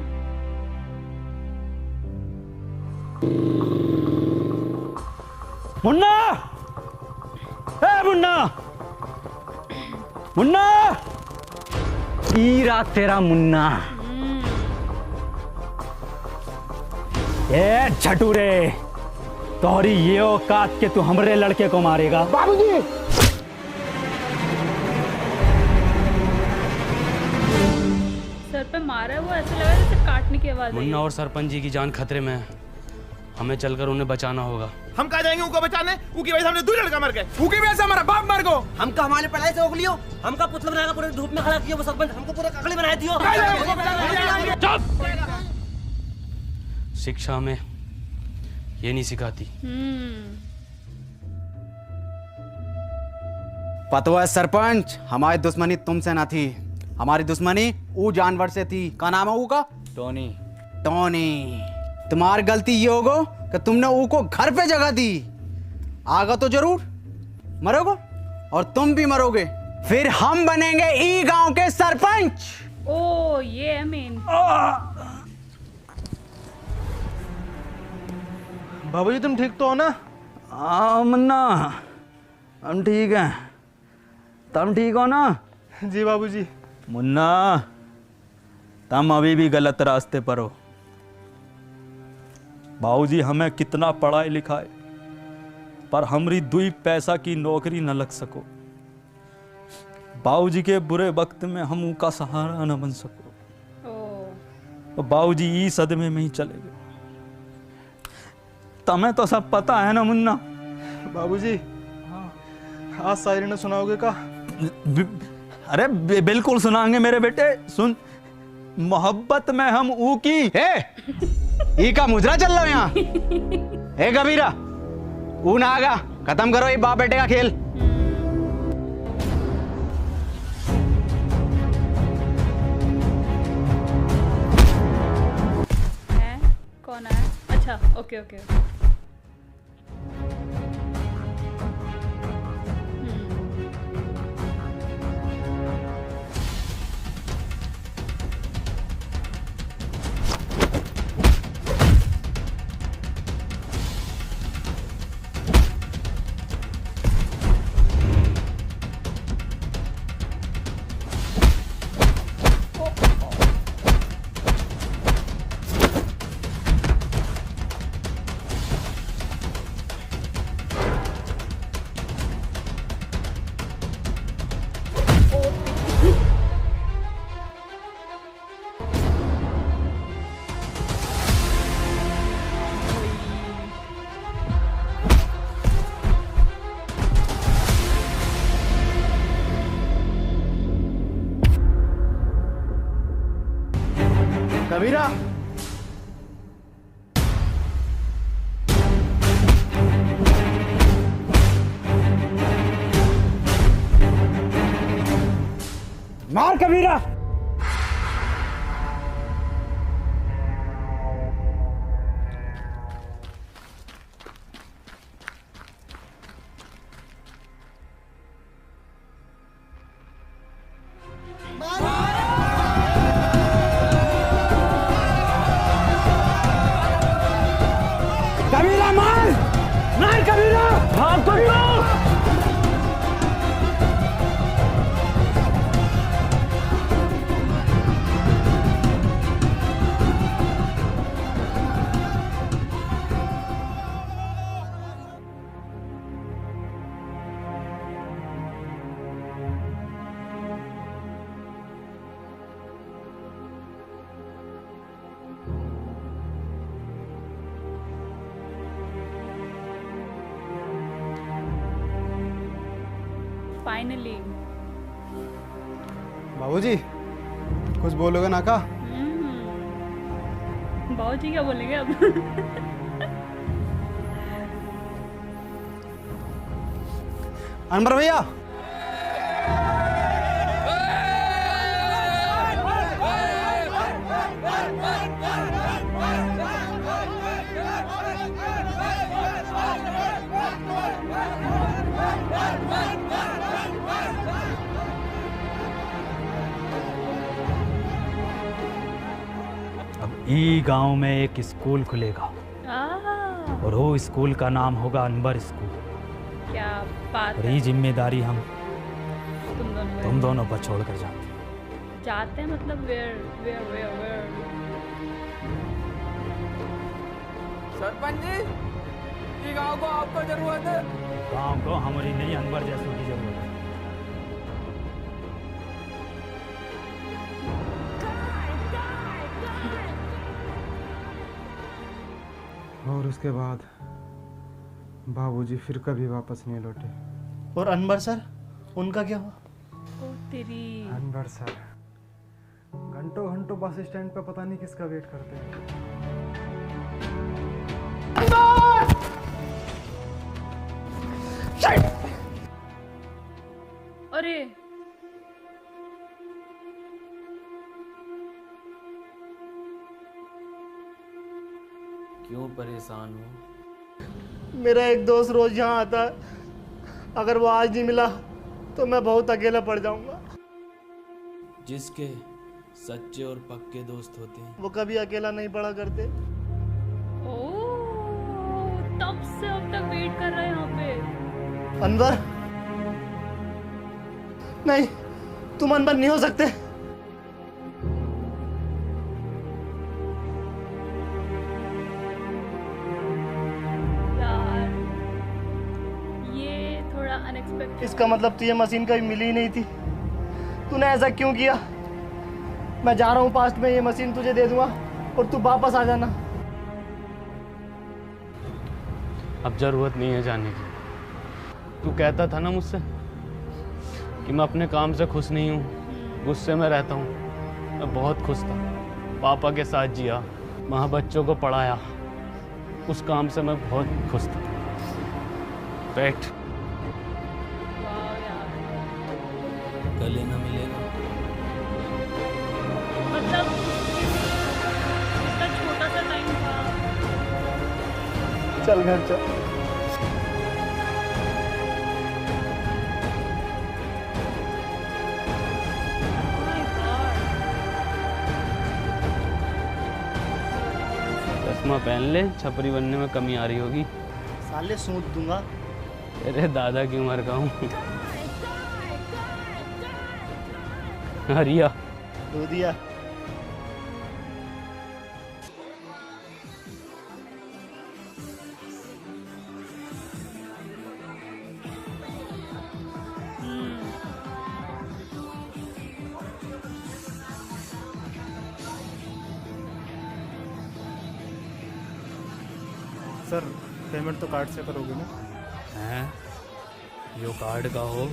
[SPEAKER 12] मुन्ना! मुन्ना! मुन्ना! ईरा तेरा मुन्ना। ए झटूरे, तोहरी ये औकात के तू हमरे लड़के को मारेगा?
[SPEAKER 8] बाबूजी!
[SPEAKER 1] सर पे मारा है वो, ऐसा लगा जैसे काटने की आवाज आई।
[SPEAKER 2] मुन्ना और सरपंच जी की जान खतरे में है, हमें चलकर उन्हें बचाना होगा।
[SPEAKER 17] हम कहाँ जाएंगे उनको बचाने? उनकी वजह से हमने 2 लड़का मर गए। उनकी वजह से हमारा बाप मर गो।
[SPEAKER 10] हमका हमारे पढ़ाई से रोक लियो, हमका पुतला बनाकर पूरे धूप में खड़ा किया वो सरपंच, हमको पूरा ककड़ी बनाए दियो।
[SPEAKER 2] शिक्षा में ये नहीं सिखाती।
[SPEAKER 4] पता है सरपंच, हमारी दुश्मनी तुमसे ना थी, हमारी दुश्मनी वो जानवर से थी। क्या नाम है वो का?
[SPEAKER 12] टोनी।
[SPEAKER 4] टोनी। तुम्हारी गलती ये होगा कि तुमने वो को घर पे जगह दी। आगा तो जरूर मरोगे, और तुम भी मरोगे, फिर हम बनेंगे ई गांव के सरपंच।
[SPEAKER 1] ओ ये है मेन।
[SPEAKER 8] बाबूजी तुम ठीक तो हो ना?
[SPEAKER 12] हाँ मुन्ना, हम ठीक हैं। तुम ठीक हो ना?
[SPEAKER 8] जी बाबूजी।
[SPEAKER 12] मुन्ना, तुम अभी भी गलत रास्ते पर हो। बाबूजी हमें कितना पढ़ाई लिखाए, पर हमरी 2 पैसा की नौकरी न लग सको। बाबूजी के बुरे वक्त में हम उनका सहारा न बन सको। तो बाबूजी ई सदमे में ही चले गए। तुम्हें तो सब पता है ना मुन्ना?
[SPEAKER 8] बाबूजी आज शायरी ने सुनाओगे का?
[SPEAKER 12] अरे बिल्कुल सुनाएंगे मेरे बेटे। सुन, मोहब्बत में हम ऊ की
[SPEAKER 4] ई का मुजरा चल रहा है यहाँ। ए कबीरा, ऊ ना आगा, खत्म करो ये बाप बेटे का खेल।
[SPEAKER 1] है? कौन है? अच्छा ओके ओके।
[SPEAKER 8] कबीरा,
[SPEAKER 9] मार कबीरा। कबीरा मार, मार कबीरा, मार कबीरा।
[SPEAKER 1] फाइनली।
[SPEAKER 6] बाबूजी कुछ बोलोगे ना का?
[SPEAKER 1] बाबूजी क्या बोलेंगे अब?
[SPEAKER 6] अनवर भैया,
[SPEAKER 12] ई गांव में एक स्कूल खुलेगा और वो स्कूल का नाम होगा अनवर स्कूल।
[SPEAKER 1] क्या बात
[SPEAKER 12] और
[SPEAKER 1] है।
[SPEAKER 12] ये जिम्मेदारी हम तुम दोनों पर छोड़ कर
[SPEAKER 1] जाते हैं मतलब where where where where.
[SPEAKER 16] Sarpanch ji, ये गांव को आपको जरूरत है।
[SPEAKER 12] गांव को हमारी नहीं, अनवर जैसों की जरूरत है।
[SPEAKER 6] और उसके बाद बाबूजी फिर कभी वापस नहीं लौटे।
[SPEAKER 8] और अनवर सर, उनका क्या हुआ?
[SPEAKER 1] ओ तेरी।
[SPEAKER 6] अनवर सर घंटों घंटों बस स्टैंड पे पता नहीं किसका वेट करते हैं।
[SPEAKER 1] अरे
[SPEAKER 18] क्यों परेशान हो?
[SPEAKER 8] मेरा एक दोस्त रोज यहाँ आता है, अगर वो आज नहीं मिला तो मैं बहुत अकेला पड़ जाऊंगा।
[SPEAKER 18] जिसके सच्चे और पक्के दोस्त होते हैं
[SPEAKER 8] वो कभी अकेला नहीं पड़ा करते।
[SPEAKER 1] तब से अब तक वेट कर रहा है यहाँ पे।
[SPEAKER 8] अनवर नहीं, तुम अनवर नहीं हो सकते।
[SPEAKER 1] यार ये थोड़ा अनएक्सपेक्टेड।
[SPEAKER 8] इसका मतलब तुझे मशीन कभी मिली ही नहीं थी। तूने ऐसा क्यों किया? मैं जा रहा हूँ पास्ट में, ये मशीन तुझे दे दूंगा और तू वापस आ जाना।
[SPEAKER 2] अब जरूरत नहीं है जाने की। तू कहता था ना मुझसे कि मैं अपने काम से खुश नहीं हूँ, गुस्से में रहता हूँ। मैं बहुत खुश था, पापा के साथ जिया, वहाँ बच्चों को पढ़ाया, उस काम से मैं बहुत खुश था। बैठ।
[SPEAKER 18] गले ना मिलेगा।
[SPEAKER 1] मतलब इतना छोटा सा टाइम था।
[SPEAKER 8] चल घर चल।
[SPEAKER 2] चश्मा पहन ले, छपरी बनने में कमी आ रही होगी।
[SPEAKER 8] साले सूंट दूंगा।
[SPEAKER 2] अरे दादा की उम्र का हूँ। हरिया
[SPEAKER 8] दूधिया।
[SPEAKER 6] सर पेमेंट तो कार्ड से करोगे ना?
[SPEAKER 2] हैं? जो कार्ड का हो।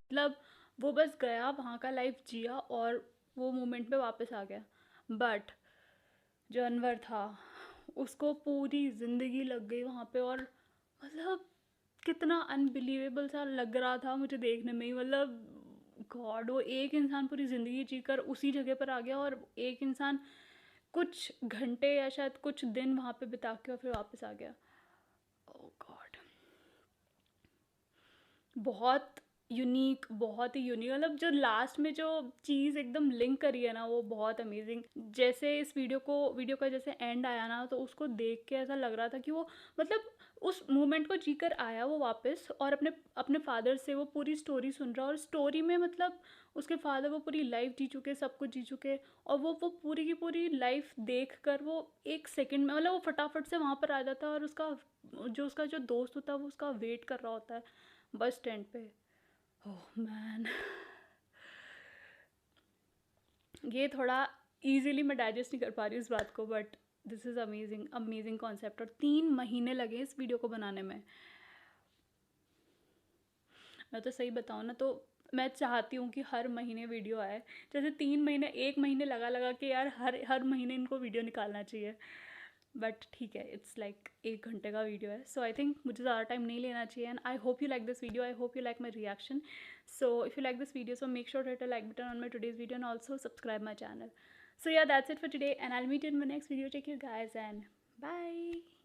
[SPEAKER 1] मतलब वो बस गया, वहाँ का लाइफ जिया और वो मोमेंट पे वापस आ गया। बट जो अनवर था उसको पूरी ज़िंदगी लग गई वहाँ पे, और मतलब कितना अनबिलीवेबल सा लग रहा था मुझे देखने में ही। मतलब गॉड, वो एक इंसान पूरी ज़िंदगी जीकर उसी जगह पर आ गया, और एक इंसान कुछ घंटे या शायद कुछ दिन वहाँ पे बिता के और फिर वापस आ गया। ओह गॉड, बहुत यूनिक, बहुत ही यूनिक। मतलब जो लास्ट में जो चीज़ एकदम लिंक करी है ना, वो बहुत अमेजिंग। जैसे इस वीडियो का जैसे एंड आया ना, तो उसको देख के ऐसा लग रहा था कि वो मतलब उस मोमेंट को जीकर आया वो वापस, और अपने फादर से वो पूरी स्टोरी सुन रहा, और स्टोरी में मतलब उसके फादर वो पूरी लाइफ जी चुके, सब कुछ जी चुके, और वो पूरी की पूरी लाइफ देख कर वो एक सेकंड में, मतलब वो फटाफट से वहाँ पर आ जाता है, और उसका जो दोस्त होता है वो उसका वेट कर रहा होता है बस स्टैंड पे। ओह मैन, ये थोड़ा इजीली मैं डाइजेस्ट नहीं कर पा रही इस बात को, but this is amazing, amazing concept. और 3 महीने लगे इस वीडियो को बनाने में। मैं तो सही बताऊँ ना, तो मैं चाहती हूँ कि हर महीने वीडियो आए। जैसे 3 महीने, 1 महीने लगा के यार हर महीने इनको वीडियो निकालना चाहिए, बट ठीक है, इट्स लाइक 1 घंटे का वीडियो है, सो आई थिंक मुझे ज़्यादा टाइम नहीं लेना चाहिए। And I hope you like this video, I hope you like my reaction. So if you like this video, so make sure to hit a like button on my today's video and also subscribe my channel. So yeah, that's it for today, and I'll meet you in my next video. Take care guys, and bye.